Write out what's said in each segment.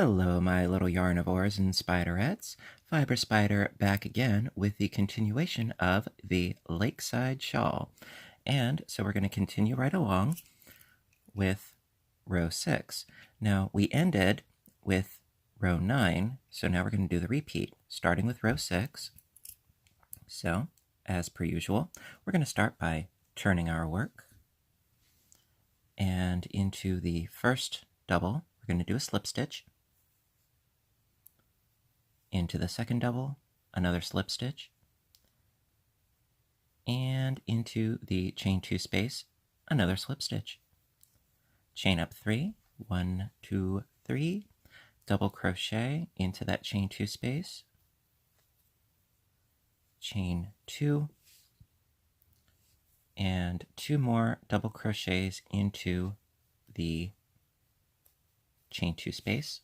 Hello, my little yarnivores and spiderettes. Fiber Spider back again with the continuation of the Lakeside Shawl. And so we're going to continue right along with row 6. Now, we ended with row 9, so now we're going to do the repeat, starting with row 6. So, as per usual, we're going to start by turning our work. And into the first double, we're going to do a slip stitch. Into the second double, another slip stitch, and into the chain 2 space, another slip stitch. Chain up 3, 1, 2, 3, double crochet into that chain 2 space, chain 2, and 2 more double crochets into the chain 2 space,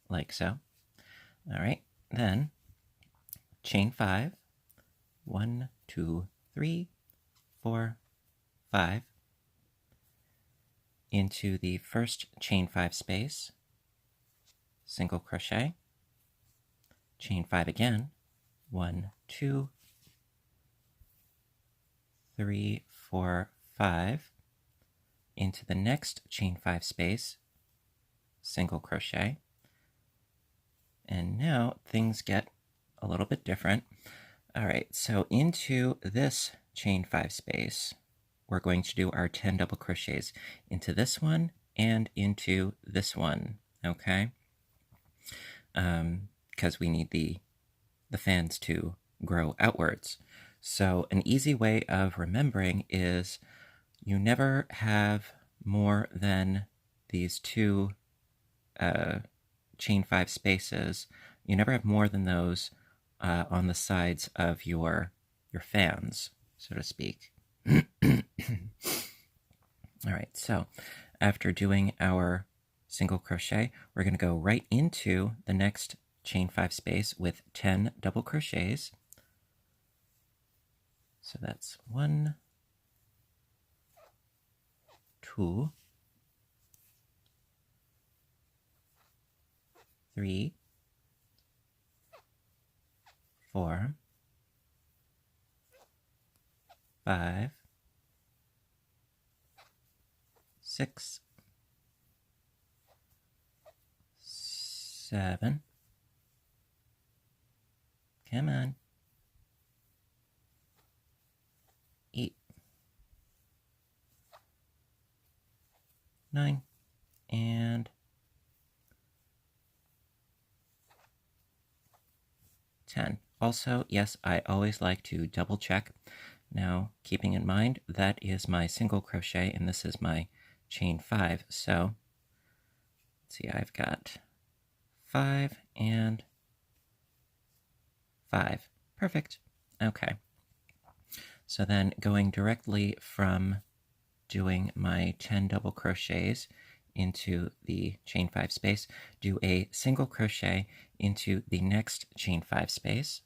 like so. All right, then chain 5, 1, 2, 3, 4, 5, into the first chain 5 space, single crochet, chain 5 again, 1, 2, 3, 4, 5, into the next chain 5 space, single crochet. And now things get a little bit different. All right, so into this chain 5 space, we're going to do our 10 double crochets into this one and into this one, okay? Because we need the fans to grow outwards. So an easy way of remembering is you never have more than these two chain 5 spaces. You never have more than those on the sides of your fans, so to speak. All right, so after doing our single crochet, we're going to go right into the next chain 5 space with 10 double crochets. So that's 1, 2, 3, 4, 5, 6, 7, come on, 8, 9, and 10. Also, yes, I always like to double check. Now, keeping in mind, that is my single crochet and this is my chain 5. So, let's see, I've got 5 and 5. Perfect. Okay. So then going directly from doing my 10 double crochets into the chain 5 space, do a single crochet into the next chain 5 space,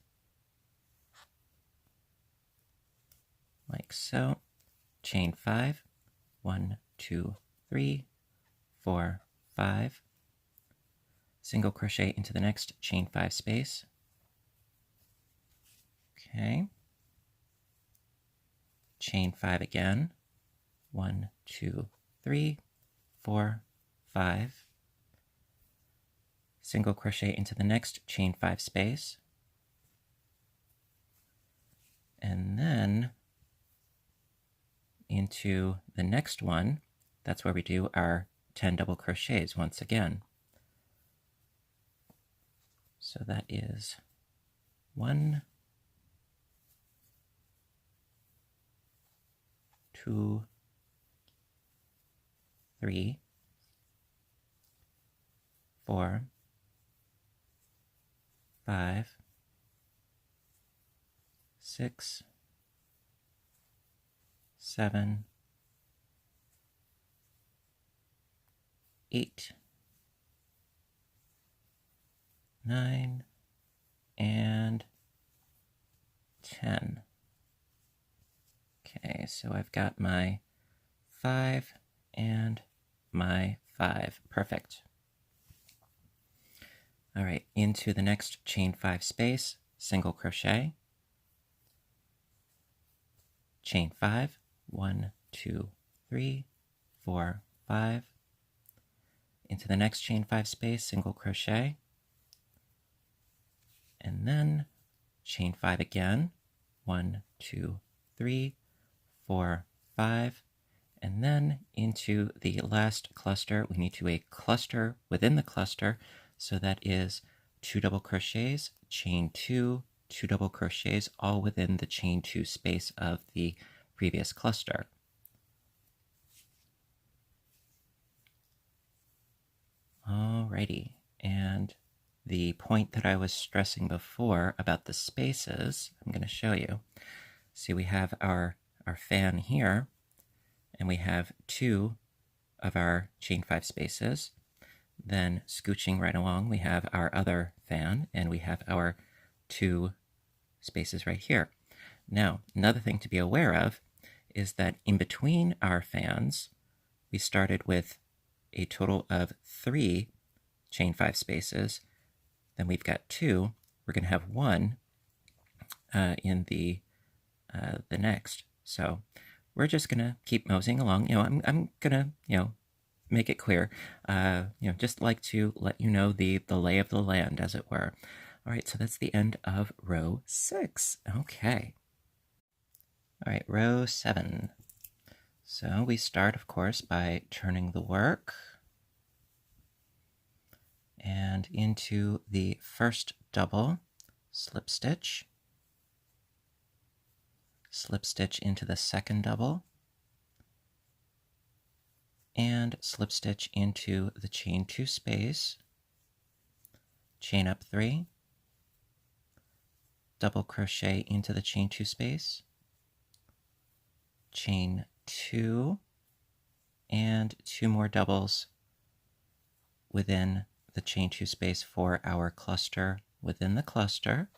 like so. Chain 5, 1, 2, 3, 4, 5, single crochet into the next chain 5 space. Okay. Chain 5 again, 1, 2, 3, 4, 5, single crochet into the next chain 5 space, and then into the next one, that's where we do our 10 double crochets once again. So that is 1, 2, 3, 4, 5, 6, 7, 8, 9, and 10. Okay, so I've got my 5 and my 5. Perfect. All right, into the next chain 5 space, single crochet, chain 5, 1, 2, 3, 4, 5. Into the next chain 5 space, single crochet, and then chain 5 again, 1, 2, 3, 4, 5, and then into the last cluster, we need to do a cluster within the cluster, so that is 2 double crochets, chain 2, 2 double crochets, all within the chain 2 space of the previous cluster. Alrighty, and the point that I was stressing before about the spaces, I'm going to show you. See, we have our fan here, and we have 2 of our chain 5 spaces. Then scooching right along, we have our other fan, and we have our 2 spaces right here. Now, another thing to be aware of is that in between our fans, we started with a total of 3 chain 5 spaces. Then we've got 2. We're going to have 1 in the next. So we're just going to keep moseying along. I'm going to, make it clear. Just like to let you know the lay of the land, as it were. All right, so that's the end of row 6. Okay. All right, row 7. So we start, of course, by turning the work and into the first double, slip stitch into the second double, and slip stitch into the chain 2 space, chain up 3, double crochet into the chain 2 space, chain 2, and 2 more doubles within the chain 2 space for our cluster within the cluster.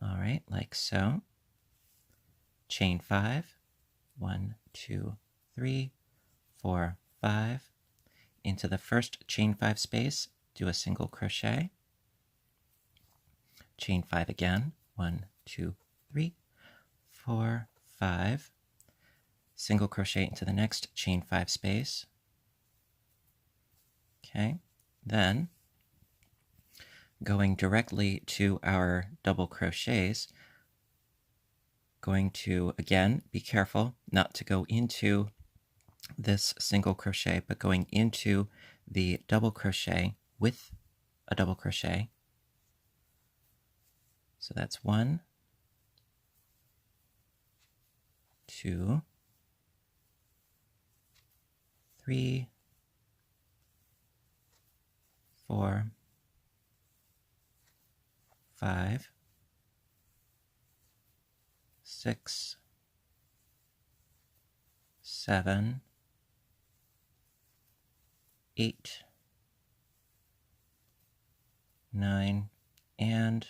All right, like so. Chain 5, 1, 2, 3, 4, 5. Into the first chain 5 space, do a single crochet. Chain 5 again, 1, 2, 3, 4, 5. Single crochet into the next chain 5 space. Okay, then going directly to our double crochets, going to, again, be careful not to go into this single crochet, but going into the double crochet with a double crochet. So that's 1, 2, 3, 4, 5, 6, 7, 8, 9, and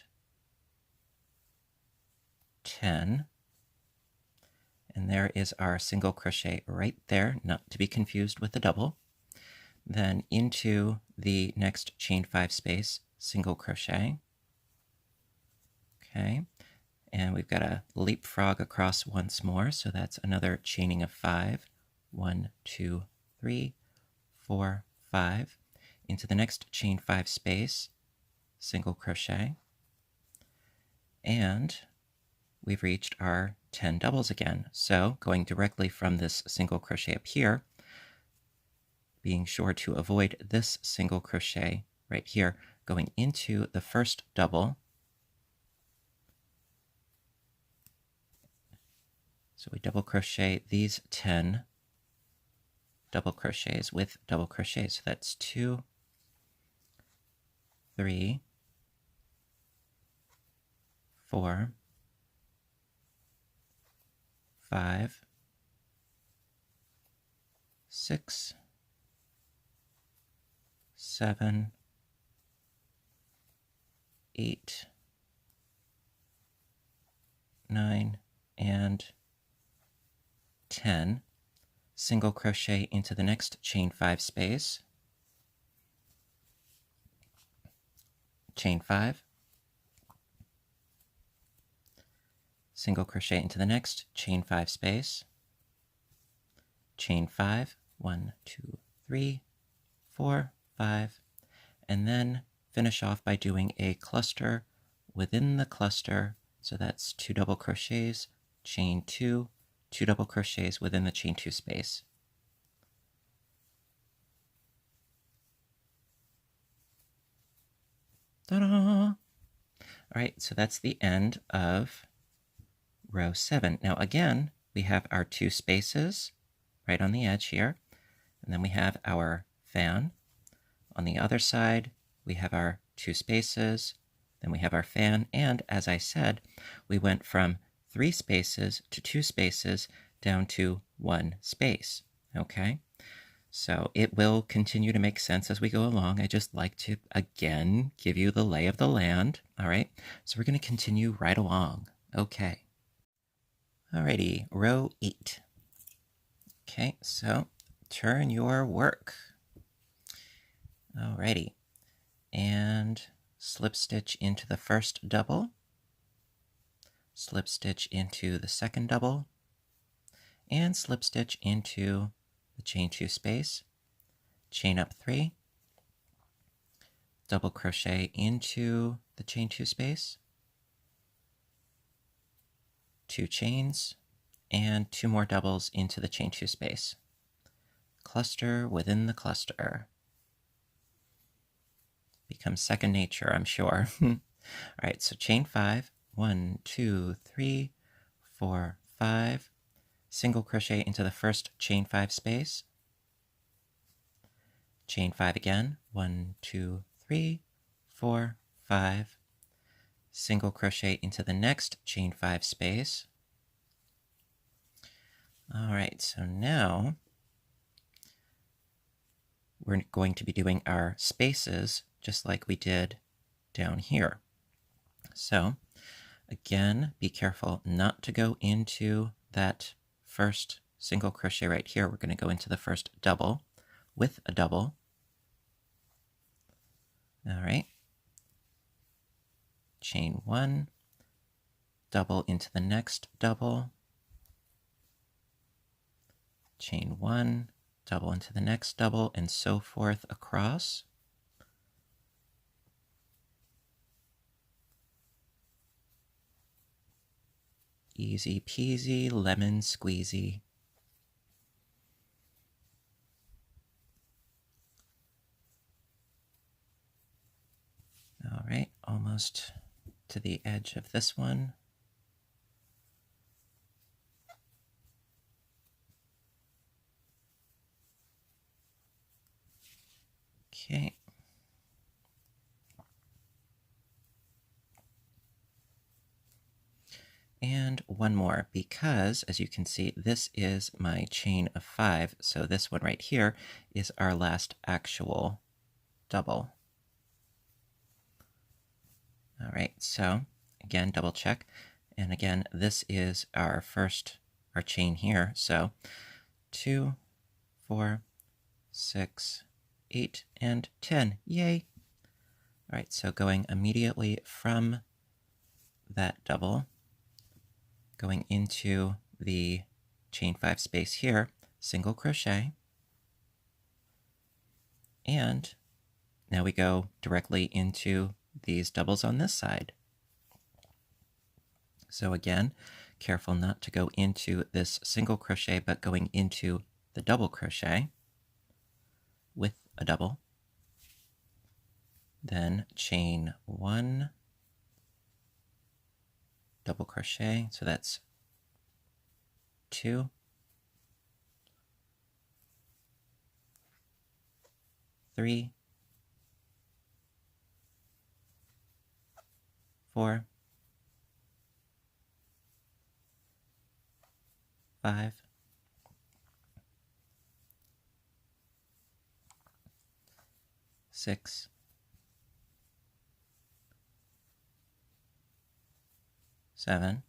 10. And there is our single crochet right there, not to be confused with the double. Then into the next chain 5 space, single crochet. Okay, and we've got a leapfrog across once more, so that's another chaining of 5. 1, 2, 3, 4, 5. Into the next chain 5 space, single crochet. And we've reached our 10 doubles again. So going directly from this single crochet up here, being sure to avoid this single crochet right here, going into the first double. So we double crochet these 10 double crochets with double crochets. So that's 2, 3, 4, 5, 6, 7, 8, 9, and 10. single crochet into the next chain 5 space, chain 5, single crochet into the next chain 5 space, chain 5, 1, 2, 3, 4, 5, and then finish off by doing a cluster within the cluster. So that's 2 double crochets, chain 2, 2 double crochets within the chain 2 space. Ta-da! All right, so that's the end of row 7. Now again, we have our 2 spaces right on the edge here, and then we have our fan. On the other side, we have our 2 spaces, then we have our fan, and as I said, we went from 3 spaces to 2 spaces down to 1 space, okay? So it will continue to make sense as we go along. I just like to, again, give you the lay of the land, all right? So we're going to continue right along, okay. Alrighty, row 8. Okay, so turn your work. Alrighty, and slip stitch into the first double, slip stitch into the second double, and slip stitch into the chain 2 space, chain up 3, double crochet into the chain 2 space, 2 chains, and 2 more doubles into the chain 2 space. Cluster within the cluster. Becomes second nature, I'm sure. All right, so chain 5, 1, 2, 3, 4, 5, single crochet into the first chain 5 space, chain 5 again, 1, 2, 3, 4, 5, single crochet into the next chain 5 space. All right, so now we're going to be doing our spaces just like we did down here. So again, be careful not to go into that first single crochet right here. We're going to go into the first double with a double. All right. Chain 1, double into the next double, chain 1, double into the next double, and so forth across. Easy peasy, lemon squeezy. All right, almost to the edge of this one. Okay. And one more, because as you can see, this is my chain of 5. So this one right here is our last actual double. All right, so again, double check. And again, this is our chain here. So 2, 4, 6, 8, and 10. Yay! All right, so going immediately from that double, going into the chain 5 space here, single crochet, and now we go directly into these doubles on this side. So again, careful not to go into this single crochet, but going into the double crochet with a double. Then chain 1, double crochet, so that's 2, 3, 4, 5, 6, 7,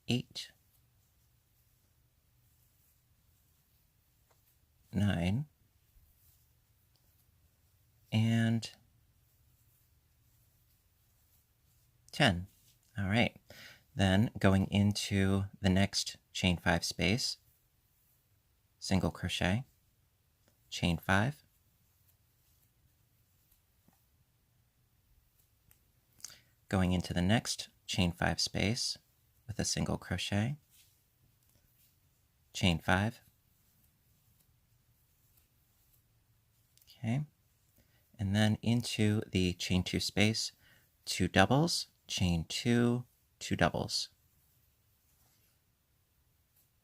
8, 9, and 10. All right. Then going into the next chain 5 space, single crochet, chain 5, going into the next chain 5 space with a single crochet, chain 5, okay, and then into the chain 2 space, 2 doubles, chain 2, 2 doubles.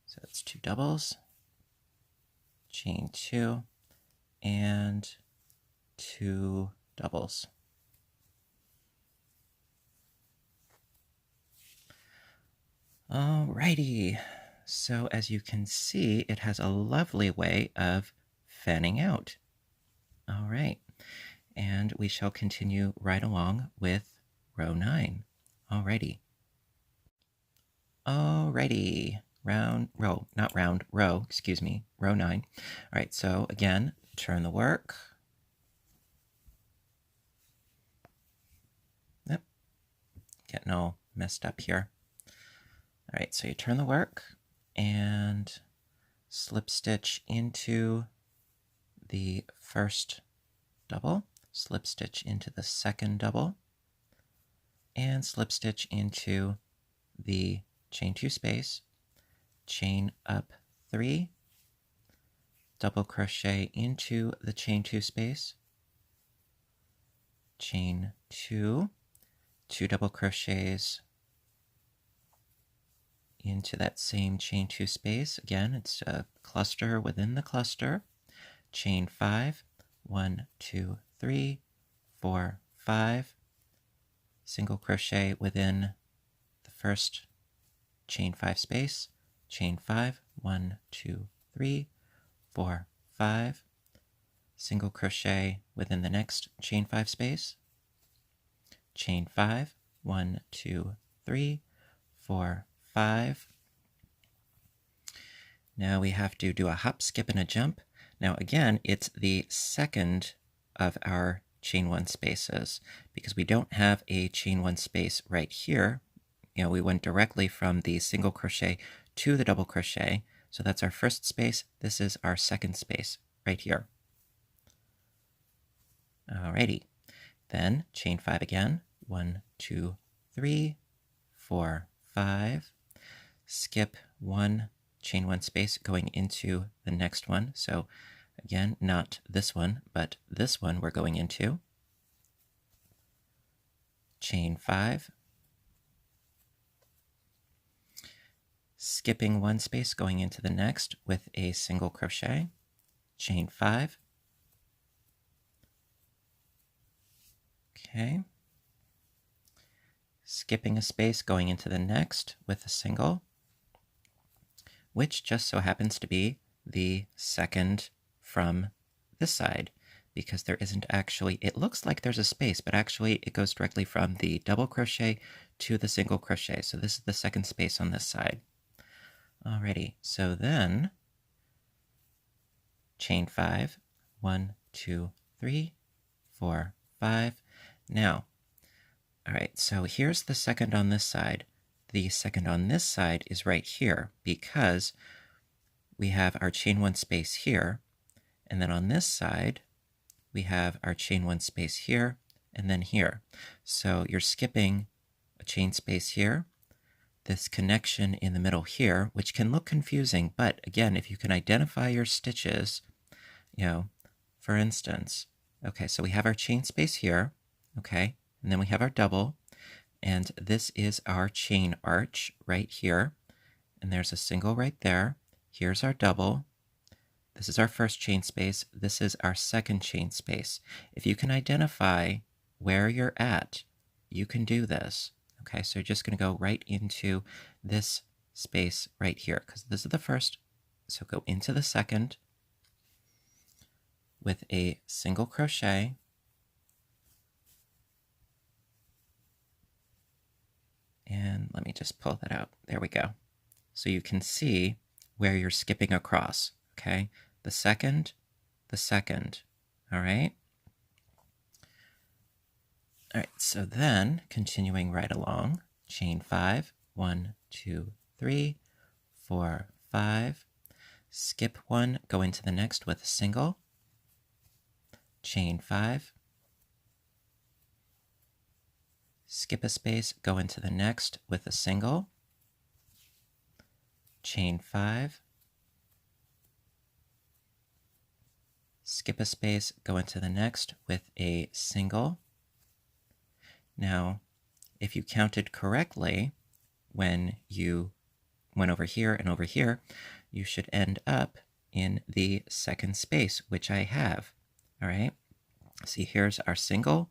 So that's 2 doubles, chain 2, and 2 doubles. Alrighty, so as you can see, it has a lovely way of fanning out. All right, and we shall continue right along with row 9. Alrighty. Row, excuse me, row 9. All right, so again, turn the work. Yep, getting all messed up here. All right, so you turn the work and slip stitch into the first double, slip stitch into the second double, and slip stitch into the chain 2 space, chain up 3, double crochet into the chain 2 space, chain 2, 2 double crochets into that same chain 2 space. Again, it's a cluster within the cluster, chain 5, 1, 2, 3, 4, 5, single crochet within the first chain 5 space, chain 5, 1, 2, 3, 4, 5, single crochet within the next chain 5 space, chain 5, 1, 2, 3, 4, 5. Now we have to do a hop, skip, and a jump. Now again, it's the second of our chain 1 spaces because we don't have a chain 1 space right here. You know, we went directly from the single crochet to the double crochet. So that's our first space. This is our second space right here. Alrighty. Then chain 5 again. 1, 2, 3, 4, 5. Skip 1, chain 1 space going into the next one. So again, not this one, but this one we're going into. Chain 5. Skipping 1 space going into the next with a single crochet. Chain 5. Okay. Skipping a space going into the next with a single, which just so happens to be the second from this side, because there isn't actually, it looks like there's a space, but actually it goes directly from the double crochet to the single crochet. So this is the second space on this side. Alrighty, so then chain 5, 1, 2, 3, 4, 5. Now, all right, so here's the second on this side. The second on this side is right here because we have our chain 1 space here, and then on this side we have our chain 1 space here and then here. So you're skipping a chain space here, this connection in the middle here, which can look confusing, but again, if you can identify your stitches, you know, for instance, okay, so we have our chain space here, okay, and then we have our double, and this is our chain arch right here, and there's a single right there. Here's our double. This is our first chain space. This is our second chain space. If you can identify where you're at, you can do this. Okay, so you're just going to go right into this space right here because this is the first. So go into the second with a single crochet. And let me just pull that out. There we go. So you can see where you're skipping across, okay? The second, all right? All right, so then continuing right along, chain 5, 1, 2, 3, 4, 5, skip 1, go into the next with a single, chain 5, skip a space, go into the next with a single, chain 5, skip a space, go into the next with a single. Now, if you counted correctly when you went over here and over here, you should end up in the second space, which I have. All right, see, here's our single,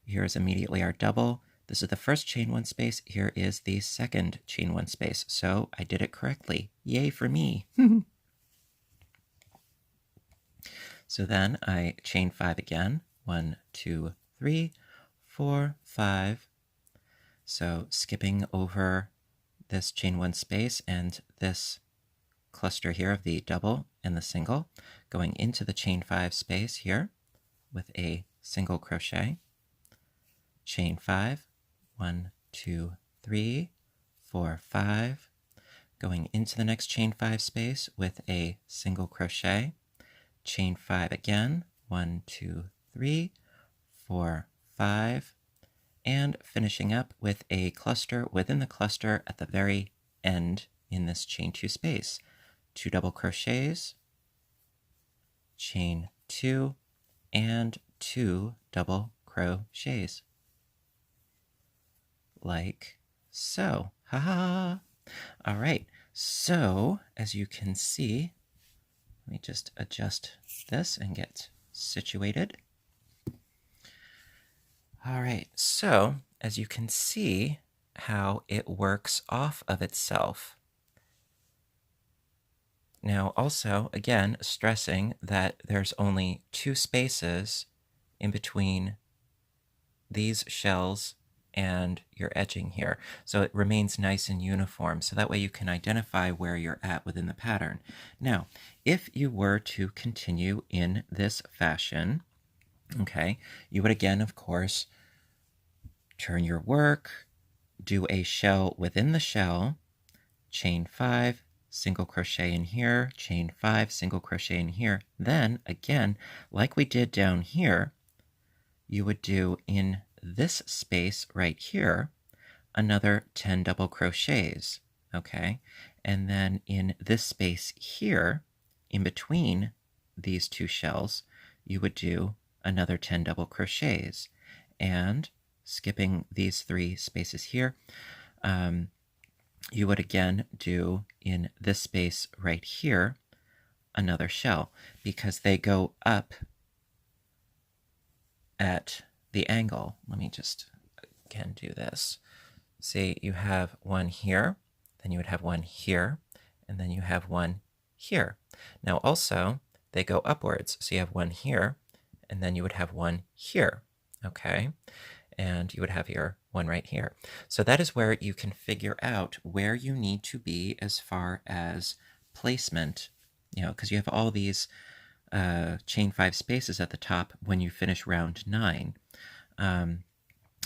here's immediately our double. This is the first chain 1 space, here is the second chain 1 space. So I did it correctly. Yay for me. So then I chain 5 again. 1, 2, 3, 4, 5. So skipping over this chain 1 space and this cluster here of the double and the single, going into the chain 5 space here with a single crochet, chain 5, 1, 2, 3, 4, 5, going into the next chain 5 space with a single crochet, chain 5 again, 1, 2, 3, 4, 5, and finishing up with a cluster within the cluster at the very end in this chain 2 space. 2 double crochets, chain 2, and 2 double crochets. Like so. Ha ha! All right, so as you can see, let me just adjust this and get situated. All right, so as you can see how it works off of itself. Now also, again, stressing that there's only 2 spaces in between these shells and your edging here. So it remains nice and uniform, so that way you can identify where you're at within the pattern. Now, if you were to continue in this fashion, okay, you would again, of course, turn your work, do a shell within the shell, chain 5, single crochet in here, chain 5, single crochet in here. Then again, like we did down here, you would do in this space right here another 10 double crochets, okay? And then in this space here, in between these 2 shells, you would do another 10 double crochets. And skipping these 3 spaces here, you would again do in this space right here another shell, because they go up at the angle. Let me just again do this. See, you have one here, then you would have one here, and then you have one here. Now also, they go upwards. So you have one here, and then you would have one here, okay? And you would have your one right here. So that is where you can figure out where you need to be as far as placement, you know, because you have all these chain 5 spaces at the top when you finish round 9.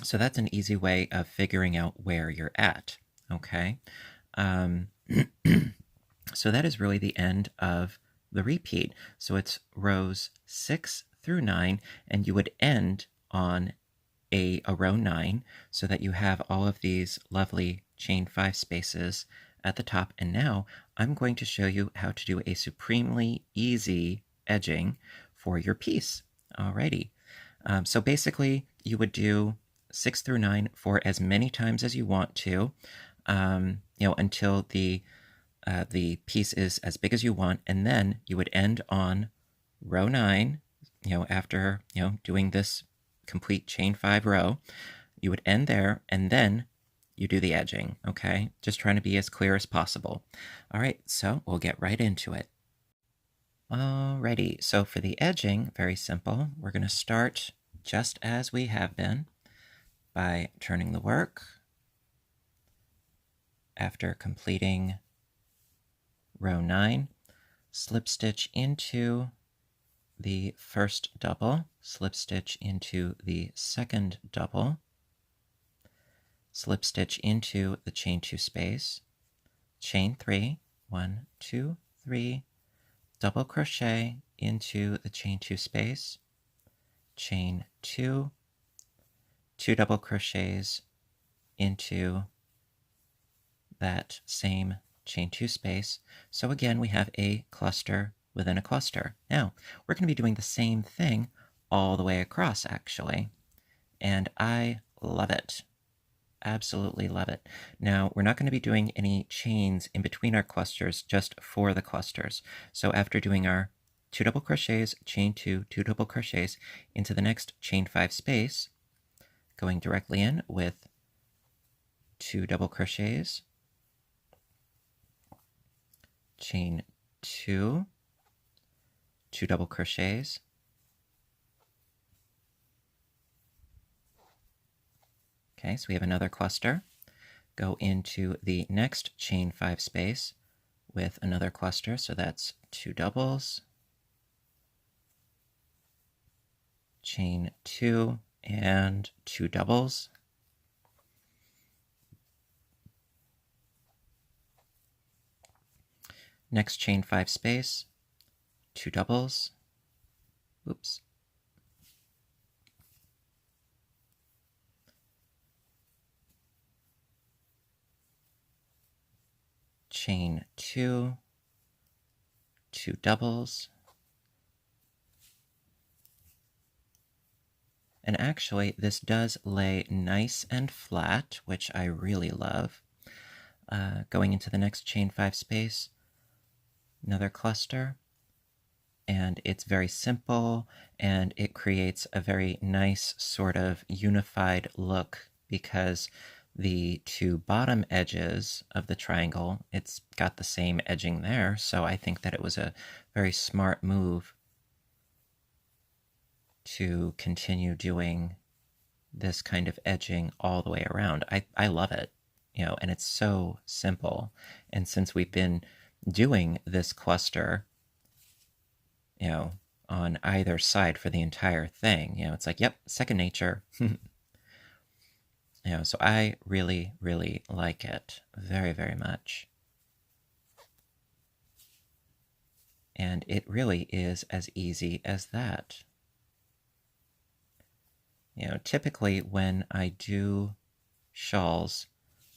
So that's an easy way of figuring out where you're at, okay? So that is really the end of the repeat. So it's rows 6 through 9, and you would end on a row 9 so that you have all of these lovely chain 5 spaces at the top. And now I'm going to show you how to do a supremely easy edging for your piece. Alrighty. So basically you would do 6 through 9 for as many times as you want to, you know, until the piece is as big as you want, and then you would end on row 9, you know, after, you know, doing this complete chain 5 row, you would end there, and then you do the edging, okay? Just trying to be as clear as possible. All right, so we'll get right into it. Alrighty, so for the edging, very simple. We're going to start just as we have been by turning the work, after completing row 9, slip stitch into the first double, slip stitch into the second double, slip stitch into the chain 2 space, chain 3, 1, 2, 3, double crochet into the chain 2 space, chain 2, 2 double crochets into that same chain 2 space. So again, we have a cluster within a cluster. Now, we're going to be doing the same thing all the way across, actually, and I love it. Absolutely love it. Now, we're not going to be doing any chains in between our clusters, just for the clusters. So after doing our 2 double crochets, chain 2, 2 double crochets into the next chain 5 space, going directly in with 2 double crochets, chain 2, 2 double crochets, okay, so we have another cluster. Go into the next chain 5 space with another cluster, so that's 2 doubles, chain 2, and 2 doubles. Next chain 5 space, 2 doubles, oops, chain 2, 2 doubles, and actually this does lay nice and flat, which I really love. Going into the next chain 5 space, another cluster, and it's very simple, and it creates a very nice sort of unified look because the 2 bottom edges of the triangle, it's got the same edging there, so I think that it was a very smart move to continue doing this kind of edging all the way around. I love it, and it's so simple. And since we've been doing this cluster, on either side for the entire thing, it's like, yep, second nature. So I really, really like it very, very much. And it really is as easy as that. Typically when I do shawls,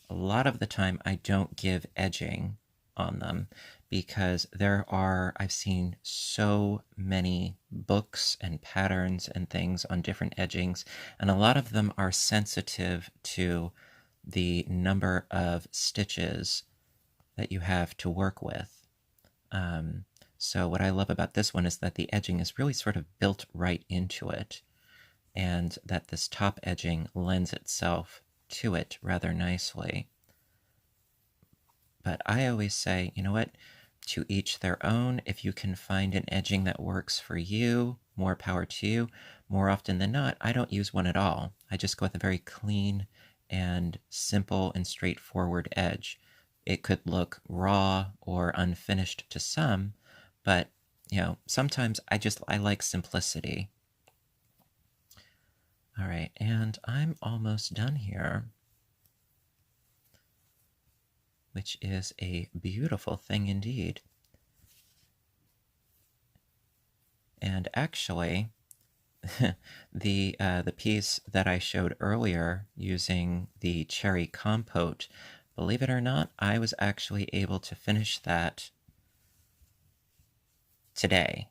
a lot of the time I don't give edging on them because I've seen so many books and patterns and things on different edgings, and a lot of them are sensitive to the number of stitches that you have to work with. So what I love about this one is that the edging is really sort of built right into it, and that this top edging lends itself to it rather nicely. But I always say, you know what, to each their own. If you can find an edging that works for you, more power to you. More often than not, I don't use one at all. I just go with a very clean and simple and straightforward edge. It could look raw or unfinished to some, but sometimes I like simplicity. All right, and I'm almost done here, which is a beautiful thing indeed. And actually, the piece that I showed earlier using the cherry compote, believe it or not, I was actually able to finish that today.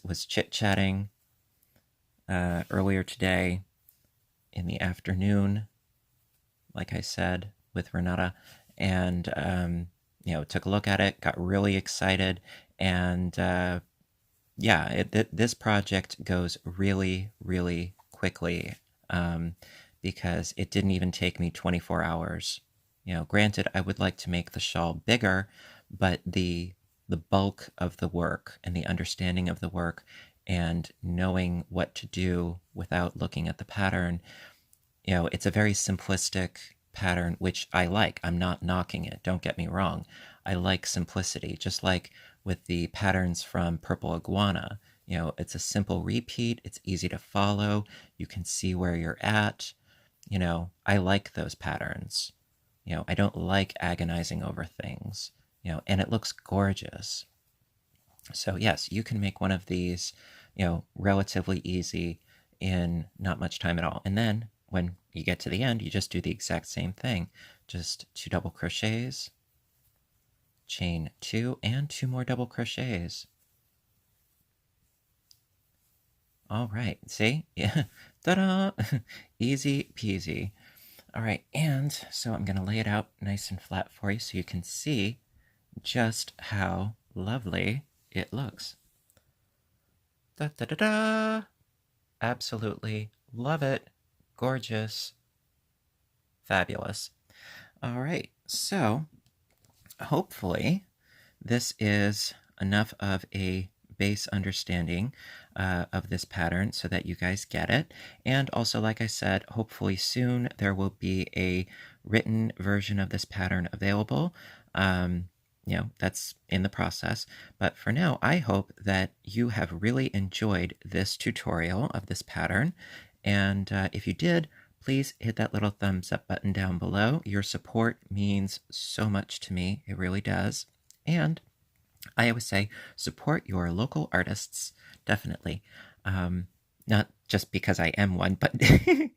Was chit-chatting earlier today in the afternoon, like I said, with Renata, and took a look at it, got really excited, and yeah, this project goes really, really quickly because it didn't even take me 24 hours. Granted, I would like to make the shawl bigger, but the bulk of the work and the understanding of the work and knowing what to do without looking at the pattern, you know, it's a very simplistic pattern, which I like. I'm not knocking it, don't get me wrong. I like simplicity, just like with the patterns from Purple Iguana. You know, it's a simple repeat, it's easy to follow, you can see where you're at. You know, I like those patterns. You know, I don't like agonizing over things, you know, and it looks gorgeous. So yes, you can make one of these, you know, relatively easy in not much time at all. And then when you get to the end, you just do the exact same thing. Just 2 double crochets, chain 2, and 2 more double crochets. All right, see? Yeah, ta-da! Easy peasy. All right, and so I'm gonna lay it out nice and flat for you so you can see just how lovely it looks. Da da da da! Absolutely love it. Gorgeous. Fabulous. All right, so hopefully this is enough of a base understanding of this pattern so that you guys get it. And also, like I said, hopefully soon there will be a written version of this pattern available. You know, that's in the process. But for now, I hope that you have really enjoyed this tutorial of this pattern. And if you did, please hit that little thumbs up button down below. Your support means so much to me. It really does. And I always say support your local artists, definitely. Not just because I am one, but you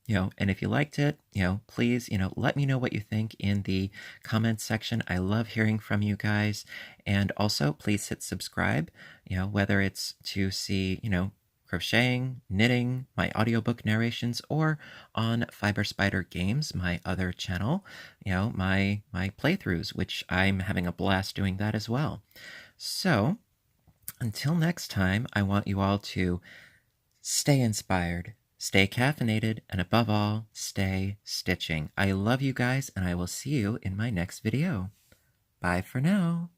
know, and if you liked it, you know, please, you know, let me know what you think in the comments section. I love hearing from you guys. And also please hit subscribe, you know, whether it's to see, you know, crocheting, knitting, my audiobook narrations, or on Fiber Spider Games, my other channel, you know, my playthroughs, which I'm having a blast doing that as well. So until next time, I want you all to stay inspired, stay caffeinated, and above all, stay stitching. I love you guys, and I will see you in my next video. Bye for now.